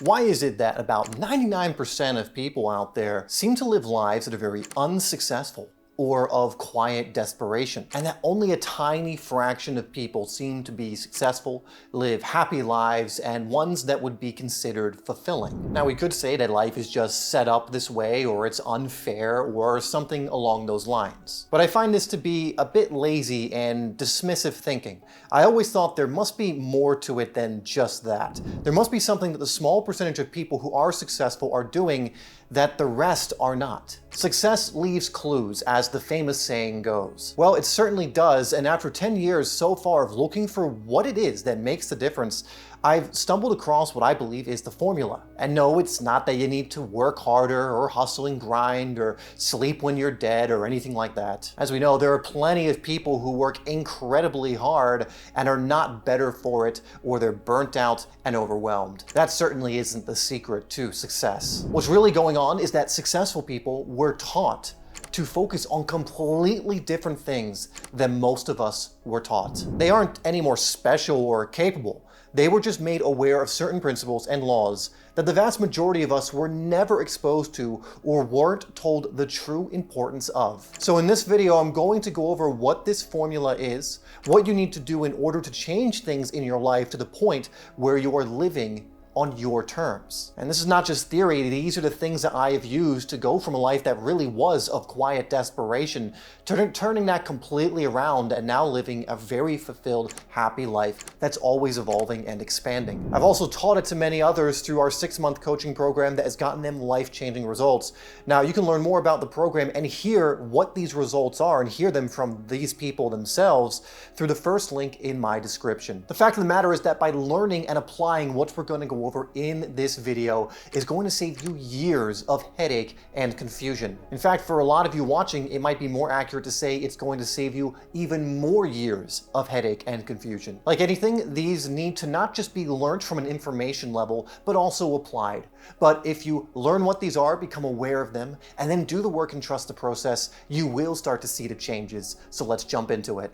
Why is it that about 99% of people out there seem to live lives that are very unsuccessful or of quiet desperation, and that only a tiny fraction of people seem to be successful, live happy lives, and ones that would be considered fulfilling? Now, we could say that life is just set up this way, or it's unfair, or something along those lines. But I find this to be a bit lazy and dismissive thinking. I always thought there must be more to it than just that. There must be something that the small percentage of people who are successful are doing that the rest are not. Success leaves clues, as the famous saying goes. Well, it certainly does, and after 10 years so far of looking for what it is that makes the difference, I've stumbled across what I believe is the formula. And no, it's not that you need to work harder or hustle and grind or sleep when you're dead or anything like that. As we know, there are plenty of people who work incredibly hard and are not better for it, or they're burnt out and overwhelmed. That certainly isn't the secret to success. What's really going on is that successful people were taught to focus on completely different things than most of us were taught. They aren't any more special or capable. They were just made aware of certain principles and laws that the vast majority of us were never exposed to or weren't told the true importance of. So in this video, I'm going to go over what this formula is, what you need to do in order to change things in your life to the point where you are living on your terms. And this is not just theory, these are the things that I have used to go from a life that really was of quiet desperation to turning that completely around and now living a very fulfilled, happy life that's always evolving and expanding. I've also taught it to many others through our 6-month coaching program that has gotten them life-changing results. Now, you can learn more about the program and hear what these results are and hear them from these people themselves through the first link in my description. The fact of the matter is that by learning and applying what we're going to go over in this video is going to save you years of headache and confusion. In fact, for a lot of you watching, it might be more accurate to say it's going to save you even more years of headache and confusion. Like anything, these need to not just be learned from an information level, but also applied. But if you learn what these are, become aware of them, and then do the work and trust the process, you will start to see the changes. So let's jump into it.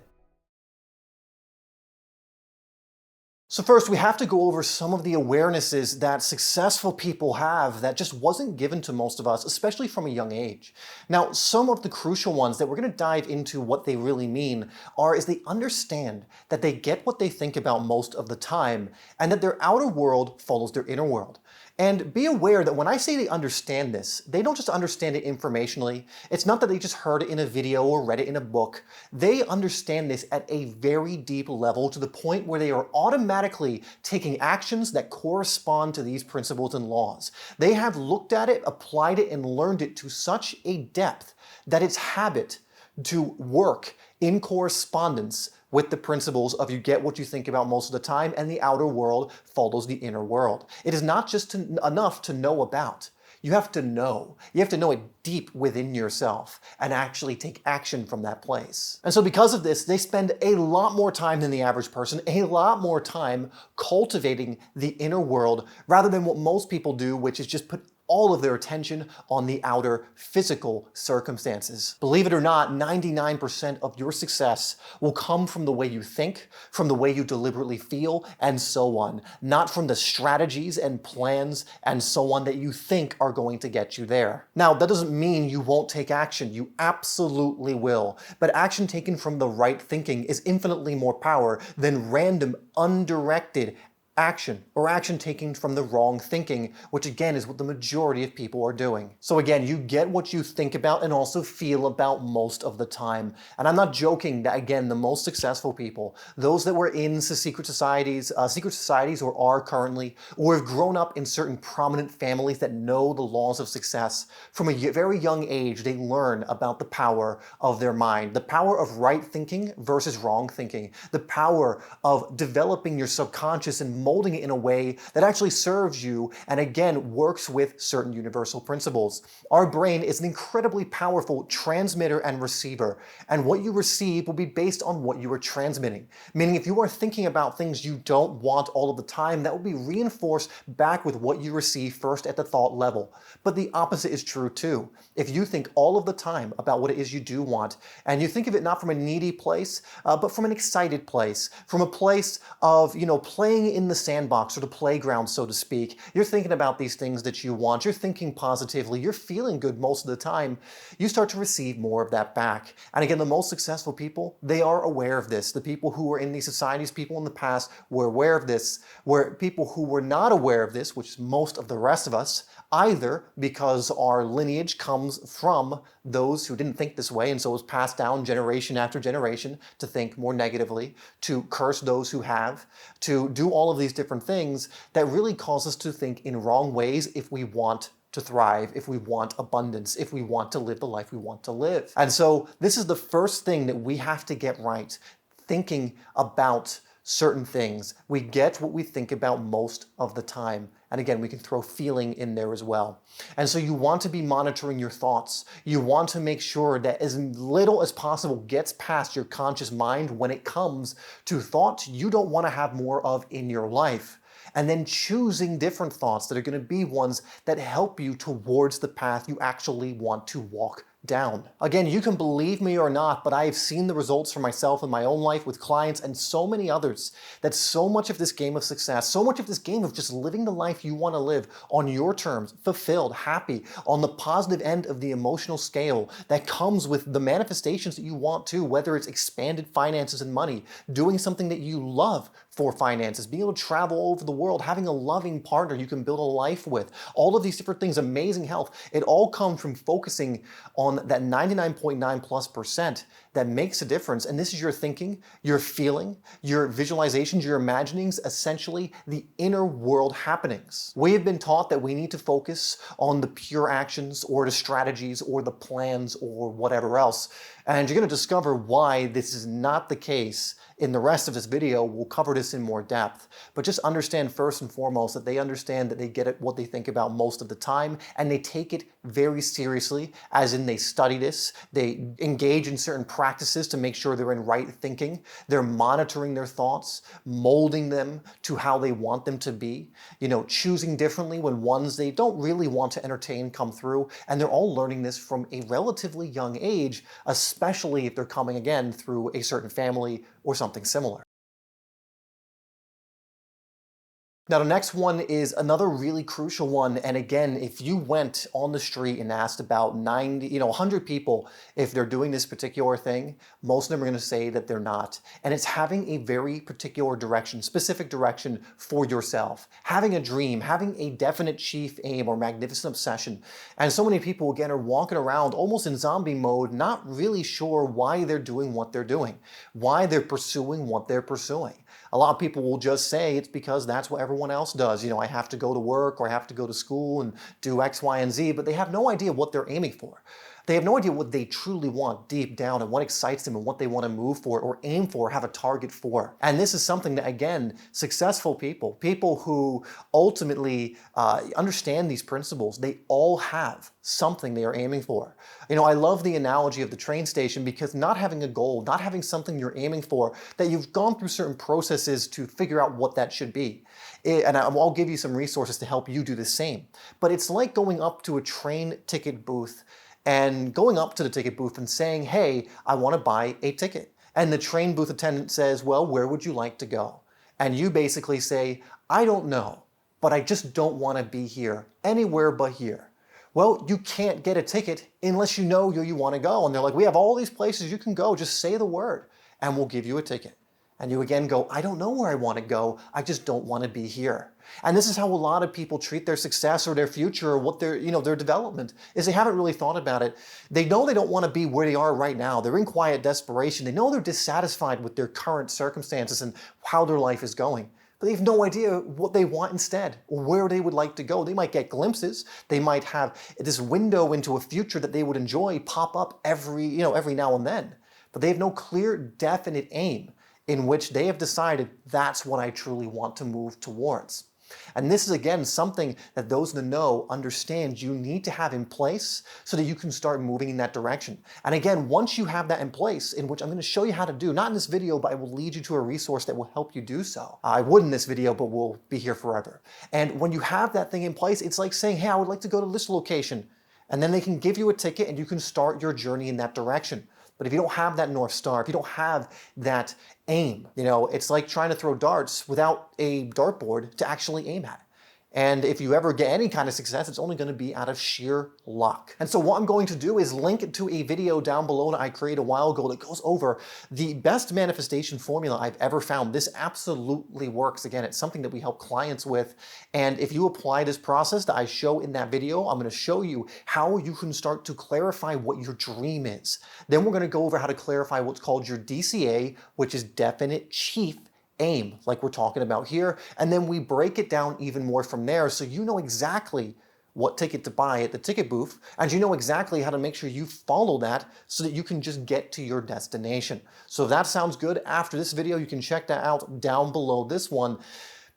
So first, we have to go over some of the awarenesses that successful people have that just wasn't given to most of us, especially from a young age. Now, some of the crucial ones that we're going to dive into what they really mean is they understand that they get what they think about most of the time, and that their outer world follows their inner world. And be aware that when I say they understand this, they don't just understand it informationally. It's not that they just heard it in a video or read it in a book. They understand this at a very deep level to the point where they are automatically taking actions that correspond to these principles and laws. They have looked at it, applied it, and learned it to such a depth that it's habit to work in correspondence with the principles of you get what you think about most of the time, and the outer world follows the inner world. It is not just enough to know about. You have to know. You have to know it deep within yourself and actually take action from that place. And so because of this, they spend a lot more time than the average person, a lot more time cultivating the inner world rather than what most people do, which is just put all of their attention on the outer physical circumstances. Believe it or not, 99% of your success will come from the way you think, from the way you deliberately feel, and so on, not from the strategies and plans and so on that you think are going to get you there. Now, that doesn't mean you won't take action. You absolutely will. But action taken from the right thinking is infinitely more power than random, undirected action, or action taken from the wrong thinking, which again is what the majority of people are doing. So again, you get what you think about and also feel about most of the time. And I'm not joking that, again, the most successful people, those that were in secret societies or are currently, or have grown up in certain prominent families that know the laws of success, from a very young age, they learn about the power of their mind, the power of right thinking versus wrong thinking, the power of developing your subconscious and molding it in a way that actually serves you and again works with certain universal principles. Our brain is an incredibly powerful transmitter and receiver, and what you receive will be based on what you are transmitting. Meaning if you are thinking about things you don't want all of the time, that will be reinforced back with what you receive first at the thought level. But the opposite is true too. If you think all of the time about what it is you do want, and you think of it not from a needy place, but from an excited place, from a place of, playing in the sandbox or the playground, so to speak, you're thinking about these things that you want, you're thinking positively, you're feeling good most of the time, you start to receive more of that back. And again, the most successful people, they are aware of this. The people who were in these societies, people in the past, were aware of this, where people who were not aware of this, which is most of the rest of us, either because our lineage comes from those who didn't think this way and so it was passed down generation after generation to think more negatively, to curse those who have, to do all of these different things that really cause us to think in wrong ways if we want to thrive, if we want abundance, if we want to live the life we want to live. And so this is the first thing that we have to get right, thinking about certain things. We get what we think about most of the time. And again, we can throw feeling in there as well. And so you want to be monitoring your thoughts. You want to make sure that as little as possible gets past your conscious mind when it comes to thoughts you don't want to have more of in your life. And then choosing different thoughts that are going to be ones that help you towards the path you actually want to walk down. Again, you can believe me or not, but I have seen the results for myself in my own life with clients and so many others, that so much of this game of success, so much of this game of just living the life you want to live on your terms, fulfilled, happy, on the positive end of the emotional scale that comes with the manifestations that you want to, whether it's expanded finances and money, doing something that you love for finances, being able to travel all over the world, having a loving partner you can build a life with, all of these different things, amazing health, it all comes from focusing on that 99.9+% that makes a difference. And this is your thinking, your feeling, your visualizations, your imaginings, essentially the inner world happenings. We have been taught that we need to focus on the pure actions or the strategies or the plans or whatever else. And you're going to discover why this is not the case in the rest of this video. We'll cover this in more depth, but just understand first and foremost that they understand that they get it what they think about most of the time, and they take it very seriously, as in they study this, they engage in certain practices to make sure they're in right thinking, they're monitoring their thoughts, molding them to how they want them to be, choosing differently when ones they don't really want to entertain come through, and they're all learning this from a relatively young age, especially if they're coming again through a certain family or something similar. Now, the next one is another really crucial one. And again, if you went on the street and asked about 100 people if they're doing this particular thing, most of them are going to say that they're not. And it's having a very particular direction, specific direction for yourself. Having a dream, having a definite chief aim or magnificent obsession. And so many people, again, are walking around almost in zombie mode, not really sure why they're doing what they're doing, why they're pursuing what they're pursuing. A lot of people will just say it's because that's what everyone else does. I have to go to work or I have to go to school and do X, Y, and Z, but they have no idea what they're aiming for. They have no idea what they truly want deep down and what excites them and what they want to move for or aim for, have a target for. And this is something that, again, successful people, people who ultimately understand these principles, they all have something they are aiming for. I love the analogy of the train station, because not having a goal, not having something you're aiming for, that you've gone through certain processes to figure out what that should be. And I'll give you some resources to help you do the same. But it's like going up to a train ticket booth and going up to the ticket booth and saying, hey, I want to buy a ticket. And the train booth attendant says, well, where would you like to go? And you basically say, I don't know, but I just don't want to be here, anywhere but here. Well, you can't get a ticket unless you know where you want to go. And they're like, we have all these places you can go, just say the word and we'll give you a ticket. And you again go, I don't know where I want to go, I just don't want to be here. And this is how a lot of people treat their success or their future or what their development is. They haven't really thought about it. They know they don't want to be where they are right now. They're in quiet desperation. They know they're dissatisfied with their current circumstances and how their life is going. But they have no idea what they want instead or where they would like to go. They might get glimpses. They might have this window into a future that they would enjoy pop up every now and then. But they have no clear, definite aim in which they have decided that's what I truly want to move towards. And this is, again, something that those in the know understand you need to have in place so that you can start moving in that direction. And again, once you have that in place, in which I'm going to show you how to do, not in this video, but I will lead you to a resource that will help you do so. I would in this video, but we'll be here forever. And when you have that thing in place, it's like saying, hey, I would like to go to this location. And then they can give you a ticket and you can start your journey in that direction. But if you don't have that North Star, if you don't have that aim, it's like trying to throw darts without a dartboard to actually aim at. And if you ever get any kind of success, it's only going to be out of sheer luck. And so what I'm going to do is link to a video down below that I created a while ago that goes over the best manifestation formula I've ever found. This absolutely works. Again, it's something that we help clients with. And if you apply this process that I show in that video, I'm going to show you how you can start to clarify what your dream is. Then we're going to go over how to clarify what's called your DCA, which is definite chief aim, like we're talking about here, and then we break it down even more from there so you know exactly what ticket to buy at the ticket booth, and you know exactly how to make sure you follow that so that you can just get to your destination. So if that sounds good after this video, you can check that out down below this one.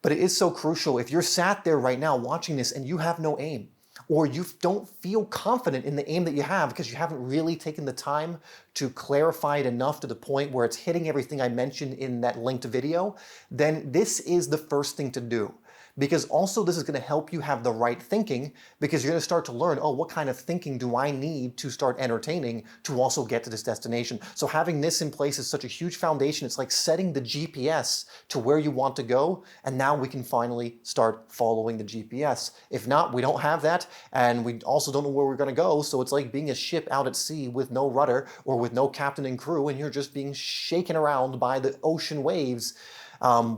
But it is so crucial. If you're sat there right now watching this and you have no aim, or you don't feel confident in the aim that you have because you haven't really taken the time to clarify it enough to the point where it's hitting everything I mentioned in that linked video, then this is the first thing to do. Because also this is going to help you have the right thinking, because you're going to start to learn, oh, what kind of thinking do I need to start entertaining to also get to this destination? So having this in place is such a huge foundation. It's like setting the GPS to where you want to go, and now we can finally start following the GPS. If not, we don't have that, and we also don't know where we're going to go, so it's like being a ship out at sea with no rudder or with no captain and crew, and you're just being shaken around by the ocean waves.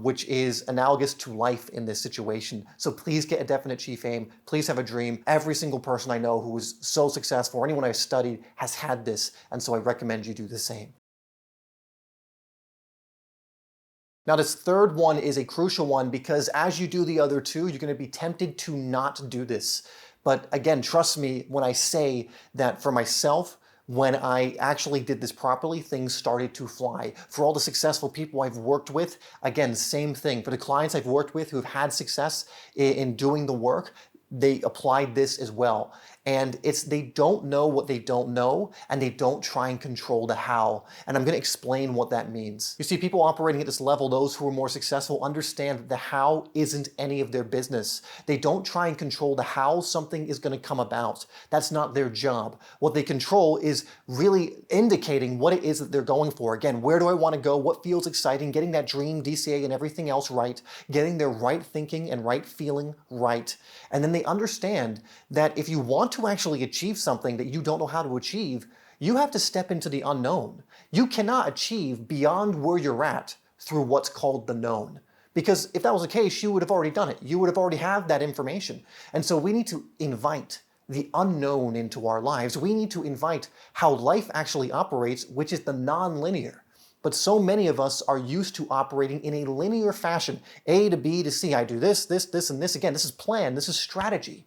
Which is analogous to life in this situation. So please get a definite chief aim. Please have a dream. Every single person I know who is so successful, or anyone I've studied, has had this, and so I recommend you do the same. Now this third one is a crucial one because as you do the other two, you're going to be tempted to not do this. But again, trust me when I say that for myself, when I actually did this properly, things started to fly. For all the successful people I've worked with, again, same thing. For the clients I've worked with who've had success in doing the work, they applied this as well. And it's they don't know what they don't know, and they don't try and control the how. And I'm going to explain what that means. You see, people operating at this level, those who are more successful, understand that the how isn't any of their business. They don't try and control the how something is going to come about. That's not their job. What they control is really indicating what it is that they're going for. Again, where do I want to go? What feels exciting? Getting that dream, DCA, and everything else right. Getting their right thinking and right feeling right. And then they understand that if you want to actually achieve something that you don't know how to achieve, you have to step into the unknown. You cannot achieve beyond where you're at through what's called the known. Because if that was the case, you would have already done it. You would have already had that information. And so we need to invite the unknown into our lives. We need to invite how life actually operates, which is the non-linear. But so many of us are used to operating in a linear fashion. A to B to C. I do this, and this. Again, this is plan, this is strategy.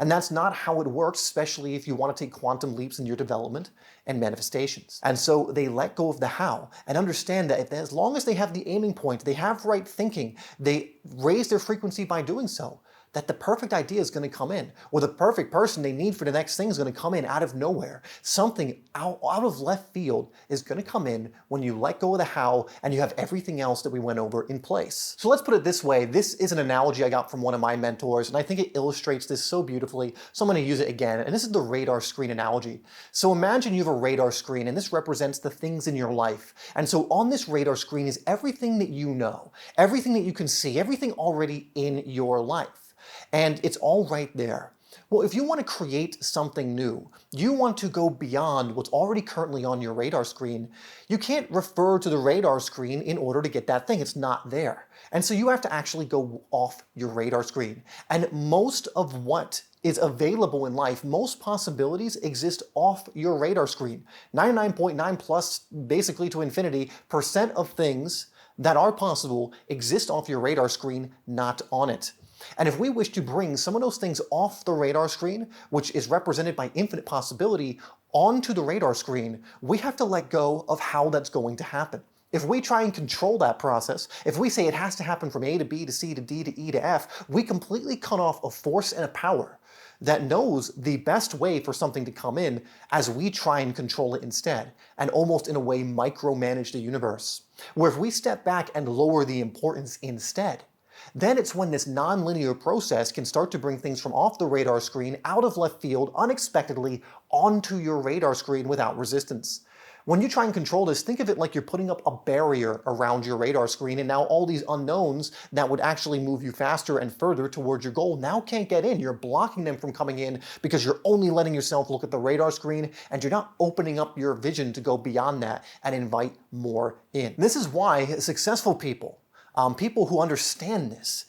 And that's not how it works, especially if you want to take quantum leaps in your development and manifestations. And so they let go of the how and understand that as long as they have the aiming point, they have right thinking, they raise their frequency by doing so, that the perfect idea is going to come in, or the perfect person they need for the next thing is going to come in out of nowhere. Something out of left field is going to come in when you let go of the how and you have everything else that we went over in place. So let's put it this way. This is an analogy I got from one of my mentors, and I think it illustrates this so beautifully, so I'm going to use it again. And this is the radar screen analogy. So imagine you have a radar screen, and this represents the things in your life. And so on this radar screen is everything that you know, everything that you can see, everything already in your life. And it's all right there. Well, if you want to create something new, you want to go beyond what's already currently on your radar screen, you can't refer to the radar screen in order to get that thing. It's not there. And so you have to actually go off your radar screen. And most of what is available in life, most possibilities exist off your radar screen. 99.9 plus, basically to infinity, % of things that are possible exist off your radar screen, not on it. And if we wish to bring some of those things off the radar screen, which is represented by infinite possibility, onto the radar screen, we have to let go of how that's going to happen. If we try and control that process, if we say it has to happen from A to B to C to D to E to F, we completely cut off a force and a power that knows the best way for something to come in as we try and control it instead, and almost in a way micromanage the universe. Where if we step back and lower the importance instead, then it's when this non-linear process can start to bring things from off the radar screen, out of left field, unexpectedly, onto your radar screen without resistance. When you try and control this, think of it like you're putting up a barrier around your radar screen, and now all these unknowns that would actually move you faster and further towards your goal now can't get in. You're blocking them from coming in because you're only letting yourself look at the radar screen, and you're not opening up your vision to go beyond that and invite more in. This is why successful people, people who understand this,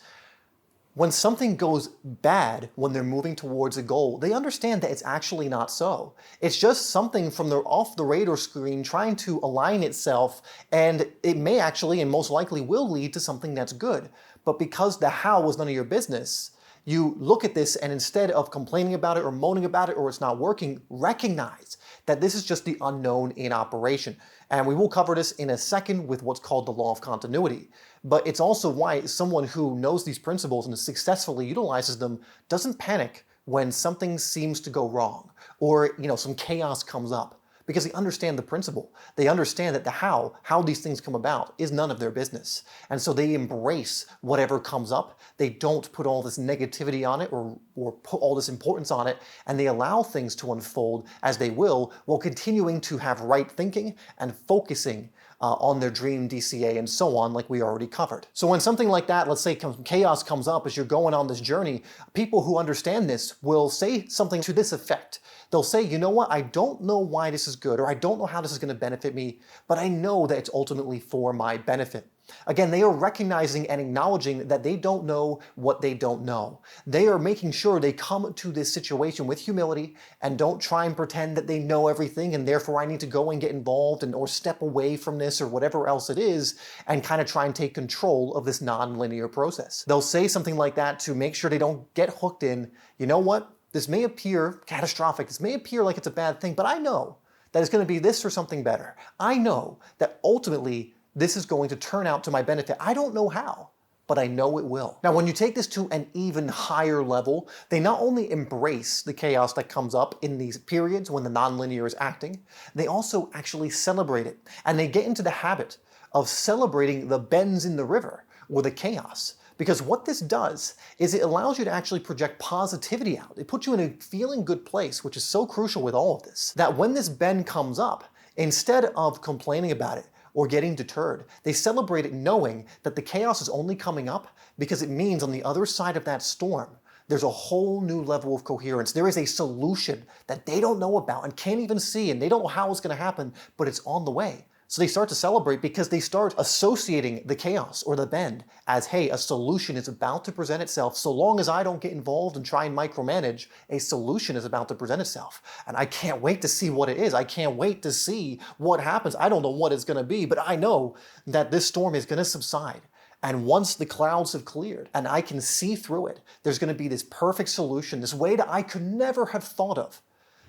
when something goes bad when they're moving towards a goal, they understand that it's actually not so. It's just something from their off the radar screen trying to align itself, and it may actually and most likely will lead to something that's good. But because the how was none of your business, you look at this and instead of complaining about it or moaning about it or it's not working, recognize that this is just the unknown in operation. And we will cover this in a second with what's called the law of continuity. But it's also why someone who knows these principles and successfully utilizes them doesn't panic when something seems to go wrong or some chaos comes up, because they understand the principle. They understand that the how these things come about is none of their business. And so they embrace whatever comes up. They don't put all this negativity on it or put all this importance on it, and they allow things to unfold as they will, while continuing to have right thinking and focusing on their dream DCA and so on, like we already covered. So when something like that, let's say chaos comes up as you're going on this journey, people who understand this will say something to this effect. They'll say, you know what, I don't know why this is good, or I don't know how this is going to benefit me, but I know that it's ultimately for my benefit. Again, they are recognizing and acknowledging that they don't know what they don't know. They are making sure they come to this situation with humility and don't try and pretend that they know everything and therefore I need to go and get involved or step away from this or whatever else it is and kind of try and take control of this non-linear process. They'll say something like that to make sure they don't get hooked in, you know what, this may appear catastrophic, this may appear like it's a bad thing, but I know that it's going to be this or something better. I know that ultimately this is going to turn out to my benefit. I don't know how, but I know it will. Now, when you take this to an even higher level, they not only embrace the chaos that comes up in these periods when the nonlinear is acting, they also actually celebrate it. And they get into the habit of celebrating the bends in the river or the chaos. Because what this does is it allows you to actually project positivity out. It puts you in a feeling good place, which is so crucial with all of this, that when this bend comes up, instead of complaining about it, or getting deterred, they celebrate it knowing that the chaos is only coming up because it means on the other side of that storm, there's a whole new level of coherence. There is a solution that they don't know about and can't even see, and they don't know how it's going to happen, but it's on the way. So they start to celebrate because they start associating the chaos or the bend as, hey, a solution is about to present itself. So long as I don't get involved and try and micromanage, a solution is about to present itself. And I can't wait to see what it is. I can't wait to see what happens. I don't know what it's going to be, but I know that this storm is going to subside. And once the clouds have cleared and I can see through it, there's going to be this perfect solution, this way that I could never have thought of,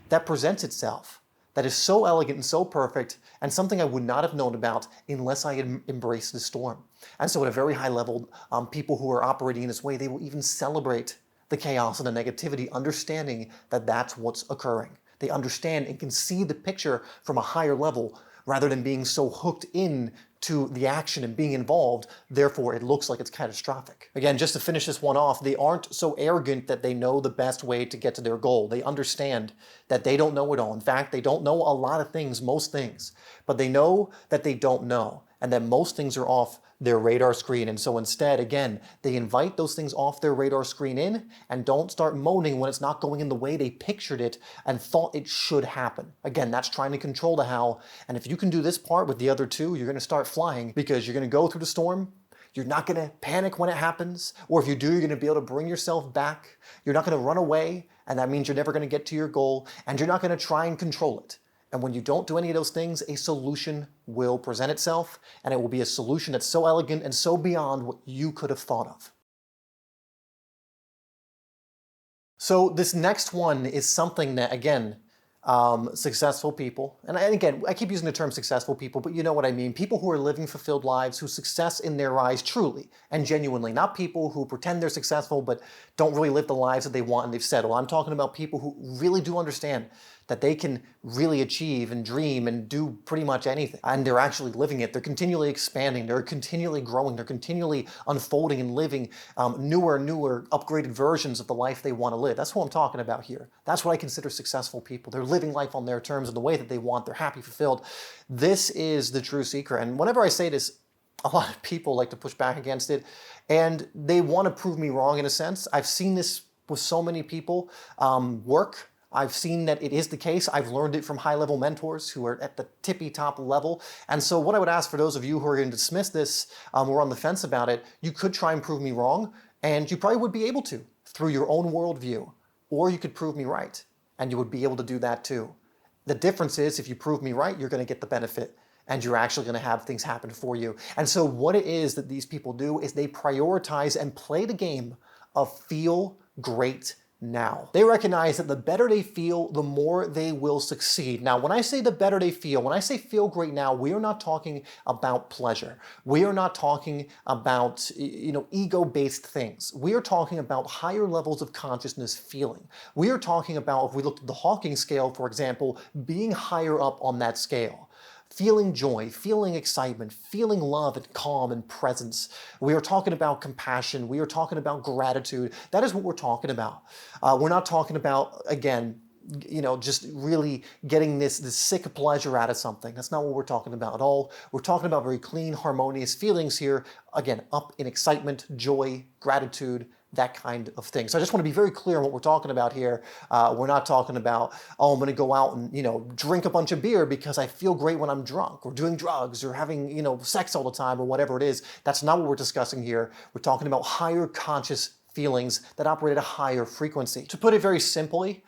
that presents itself, that is so elegant and so perfect, and something I would not have known about unless I had embraced the storm. And so at a very high level, people who are operating in this way, they will even celebrate the chaos and the negativity, understanding that that's what's occurring. They understand and can see the picture from a higher level rather than being so hooked in to the action and being involved, therefore it looks like it's catastrophic. Again, just to finish this one off, they aren't so arrogant that they know the best way to get to their goal. They understand that they don't know it all. In fact, they don't know a lot of things, most things, but they know that they don't know and that most things are off their radar screen. And so instead, again, they invite those things off their radar screen in and don't start moaning when it's not going in the way they pictured it and thought it should happen. Again, that's trying to control the how. And if you can do this part with the other two, you're going to start flying because you're going to go through the storm. You're not going to panic when it happens. Or if you do, you're going to be able to bring yourself back. You're not going to run away. And that means you're never going to get to your goal. And you're not going to try and control it. And when you don't do any of those things, a solution will present itself, and it will be a solution that's so elegant and so beyond what you could have thought of. So this next one is something that, again, successful people, and again, I keep using the term successful people, but you know what I mean. People who are living fulfilled lives, whose success in their eyes truly and genuinely, not people who pretend they're successful but don't really live the lives that they want and they've settled. I'm talking about people who really do understand that they can really achieve and dream and do pretty much anything. And they're actually living it. They're continually expanding. They're continually growing. They're continually unfolding and living newer, upgraded versions of the life they want to live. That's what I'm talking about here. That's what I consider successful people. They're living life on their terms in the way that they want. They're happy, fulfilled. This is the true secret. And whenever I say this, a lot of people like to push back against it, and they want to prove me wrong in a sense. I've seen this with so many people work. I've seen that it is the case. I've learned it from high-level mentors who are at the tippy top level. And so what I would ask for those of you who are going to dismiss this or on the fence about it, you could try and prove me wrong, and you probably would be able to through your own worldview, or you could prove me right, and you would be able to do that too. The difference is if you prove me right, you're going to get the benefit, and you're actually going to have things happen for you. And so what it is that these people do is they prioritize and play the game of feel great now. They recognize that the better they feel, the more they will succeed. Now, when I say the better they feel, when I say feel great now, we are not talking about pleasure. We are not talking about, ego-based things. We are talking about higher levels of consciousness feeling. We are talking about, if we looked at the Hawking scale, for example, being higher up on that scale. Feeling joy, feeling excitement, feeling love and calm and presence. We are talking about compassion. We are talking about gratitude. That is what we're talking about. We're not talking about, again, just really getting this sick pleasure out of something. That's not what we're talking about at all. We're talking about very clean, harmonious feelings here. Again, up in excitement, joy, gratitude, that kind of thing. So I just want to be very clear on what we're talking about here. We're not talking about, I'm going to go out and, drink a bunch of beer because I feel great when I'm drunk, or doing drugs, or having, sex all the time, or whatever it is. That's not what we're discussing here. We're talking about higher conscious feelings that operate at a higher frequency. To put it very simply,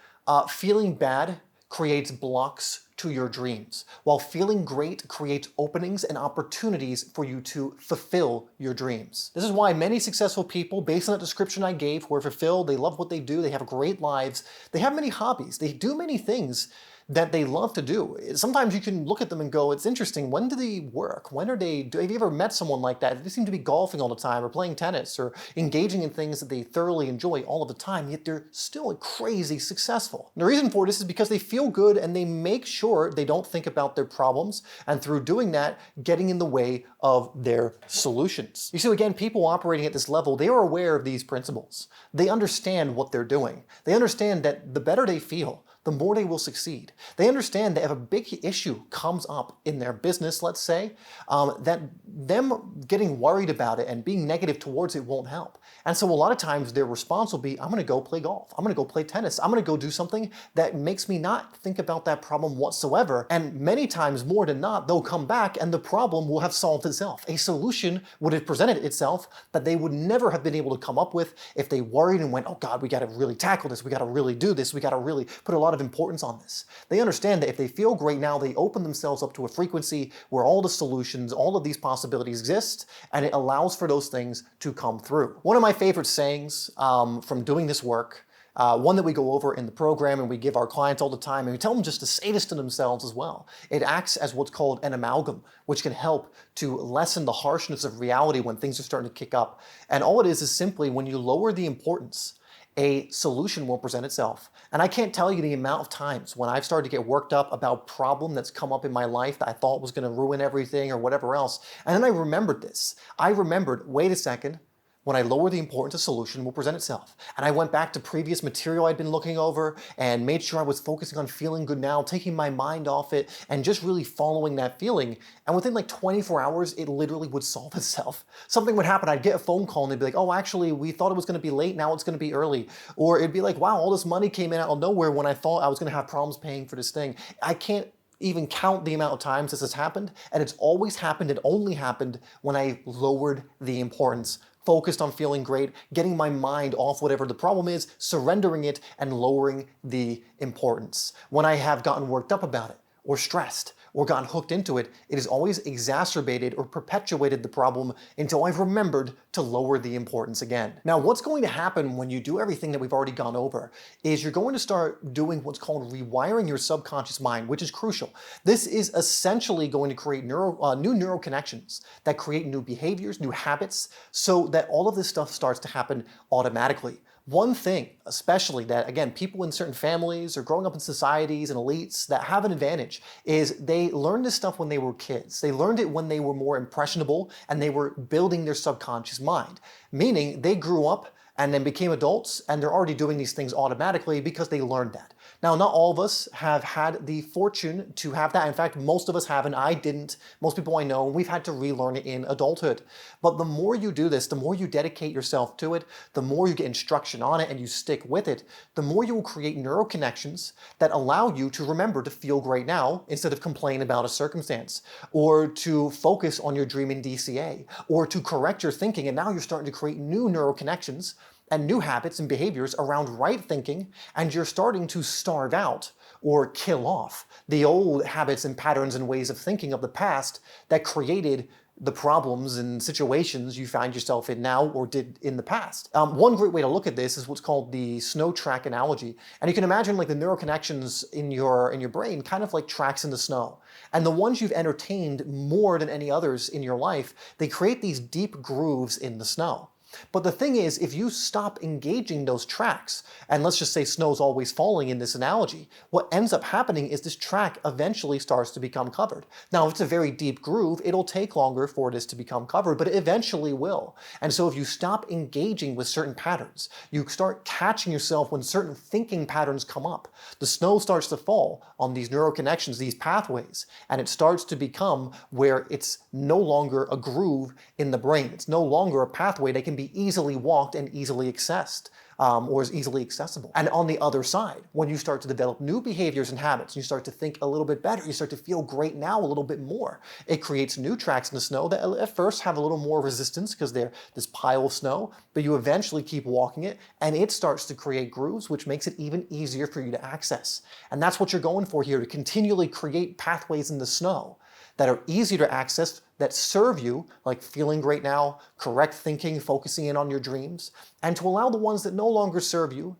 feeling bad creates blocks to your dreams, while feeling great creates openings and opportunities for you to fulfill your dreams. This is why many successful people, based on the description I gave, who are fulfilled, they love what they do, they have great lives, they have many hobbies, they do many things that they love to do. Sometimes you can look at them and go, it's interesting, when do they work? Have you ever met someone like that? They seem to be golfing all the time, or playing tennis, or engaging in things that they thoroughly enjoy all of the time, yet they're still crazy successful. And the reason for this is because they feel good and they make sure they don't think about their problems, and through doing that, getting in the way of their solutions. You see, again, people operating at this level, they are aware of these principles. They understand what they're doing. They understand that the better they feel, the more they will succeed. They understand that if a big issue comes up in their business, let's say, that them getting worried about it and being negative towards it won't help. And so a lot of times their response will be, I'm gonna go play golf. I'm gonna go play tennis. I'm gonna go do something that makes me not think about that problem whatsoever. And many times more than not, they'll come back and the problem will have solved itself. A solution would have presented itself that they would never have been able to come up with if they worried and went, oh God, we gotta really tackle this. We gotta really do this. We gotta really put a lot of importance on this. They understand that if they feel great now, they open themselves up to a frequency where all the solutions, all of these possibilities exist, and it allows for those things to come through. One of my favorite sayings from doing this work, one that we go over in the program and we give our clients all the time, and we tell them just to say this to themselves as well. It acts as what's called an amalgam, which can help to lessen the harshness of reality when things are starting to kick up. And all it is simply when you lower the importance, a solution will present itself. And I can't tell you the amount of times when I've started to get worked up about a problem that's come up in my life that I thought was going to ruin everything or whatever else. And then I remembered this. I remembered, wait a second, when I lower the importance, a solution will present itself. And I went back to previous material I'd been looking over and made sure I was focusing on feeling good now, taking my mind off it, and just really following that feeling. And within like 24 hours, it literally would solve itself. Something would happen, I'd get a phone call and they'd be like, oh, actually, we thought it was gonna be late, now it's gonna be early. Or it'd be like, wow, all this money came in out of nowhere when I thought I was gonna have problems paying for this thing. I can't even count the amount of times this has happened, and it's always happened, it only happened when I lowered the importance, focused on feeling great, getting my mind off whatever the problem is, surrendering it, and lowering the importance. When I have gotten worked up about it, or stressed, or gotten hooked into it, it has always exacerbated or perpetuated the problem until I've remembered to lower the importance again. Now, what's going to happen when you do everything that we've already gone over is you're going to start doing what's called rewiring your subconscious mind, which is crucial. This is essentially going to create new neural connections that create new behaviors, new habits, so that all of this stuff starts to happen automatically. One thing, especially that, again, people in certain families or growing up in societies and elites that have an advantage is they learned this stuff when they were kids. They learned it when they were more impressionable and they were building their subconscious mind, meaning they grew up and then became adults, and they're already doing these things automatically because they learned that. Now, not all of us have had the fortune to have that. In fact, most of us haven't. I didn't. Most people I know, we've had to relearn it in adulthood. But the more you do this, the more you dedicate yourself to it, the more you get instruction on it and you stick with it, the more you will create neural connections that allow you to remember to feel great now instead of complain about a circumstance, or to focus on your dream in DCA, or to correct your thinking. And now you're starting to create new neural connections and new habits and behaviors around right thinking, and you're starting to starve out or kill off the old habits and patterns and ways of thinking of the past that created the problems and situations you find yourself in now or did in the past. One great way to look at this is what's called the snow track analogy. And you can imagine like the neural connections in your brain kind of like tracks in the snow. And the ones you've entertained more than any others in your life, they create these deep grooves in the snow. But the thing is, if you stop engaging those tracks, and let's just say snow's always falling in this analogy, what ends up happening is this track eventually starts to become covered. Now, if it's a very deep groove, it'll take longer for this to become covered, but it eventually will. And so if you stop engaging with certain patterns, you start catching yourself when certain thinking patterns come up, the snow starts to fall on these neural connections, these pathways, and it starts to become where it's no longer a groove in the brain. It's no longer a pathway that can be easily walked and easily accessed, or is easily accessible. And on the other side, when you start to develop new behaviors and habits, you start to think a little bit better, you start to feel great now a little bit more. It creates new tracks in the snow that at first have a little more resistance because they're this pile of snow, but you eventually keep walking it, and it starts to create grooves, which makes it even easier for you to access. And that's what you're going for here, to continually create pathways in the snow that are easy to access, that serve you, like feeling great now, correct thinking, focusing in on your dreams, and to allow the ones that no longer serve you,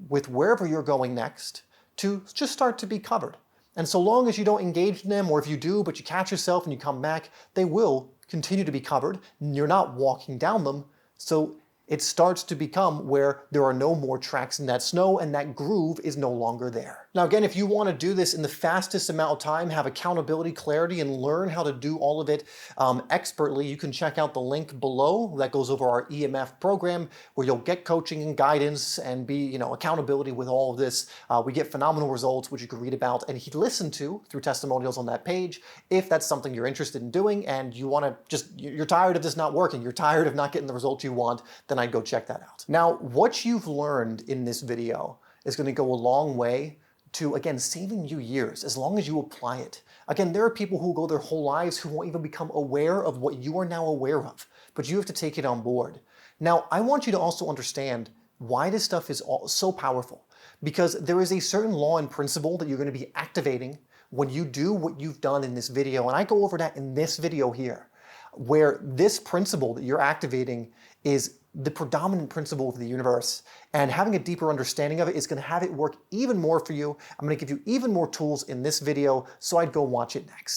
with wherever you're going next, to just start to be covered. And so long as you don't engage in them, or if you do, but you catch yourself and you come back, they will continue to be covered. You're not walking down them, so it starts to become where there are no more tracks in that snow and that groove is no longer there. Now again, if you want to do this in the fastest amount of time, have accountability, clarity, and learn how to do all of it expertly, you can check out the link below that goes over our EMF program, where you'll get coaching and guidance and be, accountability with all of this. We get phenomenal results, which you can read about and listen to through testimonials on that page. If that's something you're interested in doing and you want to you're tired of this not working, you're tired of not getting the results you want, then I'd go check that out. Now, what you've learned in this video is going to go a long way to, again, saving you years, as long as you apply it. Again, there are people who go their whole lives who won't even become aware of what you are now aware of, but you have to take it on board. Now, I want you to also understand why this stuff is so powerful, because there is a certain law and principle that you're going to be activating when you do what you've done in this video, and I go over that in this video here, where this principle that you're activating is the predominant principle of the universe, and having a deeper understanding of it is going to have it work even more for you. I'm going to give you even more tools in this video, so I'd go watch it next.